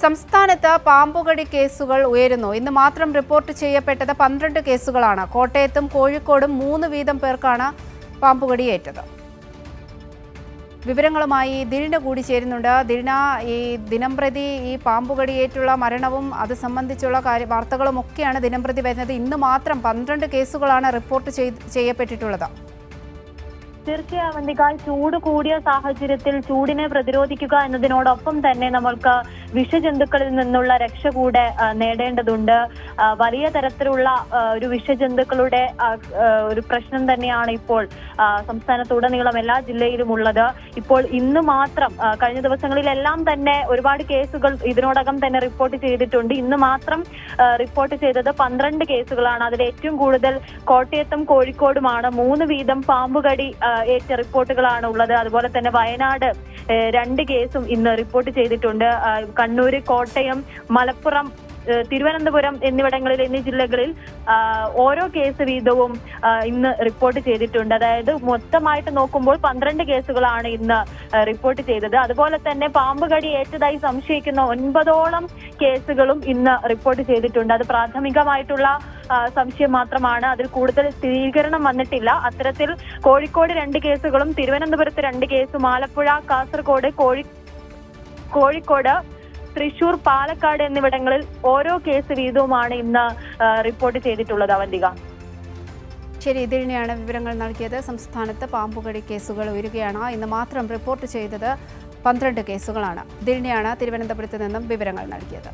സംസ്ഥാനത്ത് പാമ്പുകടി കേസുകൾ ഉയരുന്നു. ഇന്ന് മാത്രം റിപ്പോർട്ട് ചെയ്യപ്പെട്ടത് 12 കേസുകളാണ്. കോട്ടയത്തും കോഴിക്കോടും 3 വീതം പേർക്കാണ് പാമ്പുകടിയേറ്റത്. വിവരങ്ങളുമായി ദിൽന കൂടി ചേരുന്നുണ്ട്. ദിൽന, ഈ ദിനംപ്രതി ഈ പാമ്പുകടിയേറ്റുള്ള മരണവും അത് സംബന്ധിച്ചുള്ള വാർത്തകളും ഒക്കെയാണ് ദിനംപ്രതി വരുന്നത്. ഇന്ന് മാത്രം 12 കേസുകളാണ് റിപ്പോർട്ട് ചെയ്യപ്പെട്ടിട്ടുള്ളത്. തീർച്ചയായും അവന്തികാൽ, ചൂട് കൂടിയ സാഹചര്യത്തിൽ ചൂടിനെ പ്രതിരോധിക്കുക എന്നതിനോടൊപ്പം തന്നെ നമ്മൾക്ക് വിഷജന്തുക്കളിൽ നിന്നുള്ള രക്ഷ കൂടെ നേടേണ്ടതുണ്ട്. വലിയ തരത്തിലുള്ള ഒരു വിഷജന്തുക്കളുടെ ഒരു പ്രശ്നം തന്നെയാണ് ഇപ്പോൾ സംസ്ഥാനത്തുടനീളം എല്ലാ ജില്ലയിലും ഉള്ളത്. ഇപ്പോൾ ഇന്ന് മാത്രം കഴിഞ്ഞ ദിവസങ്ങളിലെല്ലാം തന്നെ ഒരുപാട് കേസുകൾ ഇതിനോടകം തന്നെ റിപ്പോർട്ട് ചെയ്തിട്ടുണ്ട്. ഇന്ന് മാത്രം റിപ്പോർട്ട് ചെയ്തത് 12 കേസുകളാണ്. അതിൽ ഏറ്റവും കൂടുതൽ കോട്ടയത്തും കോഴിക്കോടുമാണ്. 3 വീതം പാമ്പുകടി ഏറ്റ റിപ്പോർട്ടുകളാണ് ഉള്ളത്. അതുപോലെ തന്നെ വയനാട് 2 കേസും ഇന്ന് റിപ്പോർട്ട് ചെയ്തിട്ടുണ്ട്. കണ്ണൂര്, കോട്ടയം, മലപ്പുറം, തിരുവനന്തപുരം എന്നീ ജില്ലകളിൽ ഓരോ കേസ് വീതവും ഇന്ന് റിപ്പോർട്ട് ചെയ്തിട്ടുണ്ട്. അതായത് മൊത്തമായിട്ട് നോക്കുമ്പോൾ 12 കേസുകളാണ് ഇന്ന് റിപ്പോർട്ട് ചെയ്തത്. അതുപോലെ തന്നെ പാമ്പുകടി ഏറ്റതായി സംശയിക്കുന്ന 9ഓളം കേസുകളും ഇന്ന് റിപ്പോർട്ട് ചെയ്തിട്ടുണ്ട്. അത് പ്രാഥമികമായിട്ടുള്ള സംശയം മാത്രമാണ്. അതിൽ കൂടുതൽ സ്ഥിരീകരണം വന്നിട്ടില്ല. അത്തരത്തിൽ കോഴിക്കോട് 2 കേസുകളും തിരുവനന്തപുരത്ത് 2 കേസും ആലപ്പുഴ, കാസർഗോഡ്, കോഴിക്കോട്, തൃശൂർ, പാലക്കാട് എന്നിവിടങ്ങളിൽ ഓരോ കേസ് വീതവുമാണ് ഇന്ന് റിപ്പോർട്ട് ചെയ്തിട്ടുള്ളത്. അവന്തിക, ശരി, ഇതിനെയാണ് വിവരങ്ങൾ നൽകിയത്. സംസ്ഥാനത്ത് പാമ്പുകടി കേസുകൾ ഉയരുകയാണ്. ഇന്ന് മാത്രം റിപ്പോർട്ട് ചെയ്തത് 12 കേസുകളാണ്. ഇതിനെയാണ് തിരുവനന്തപുരത്ത് നിന്നും വിവരങ്ങൾ നൽകിയത്.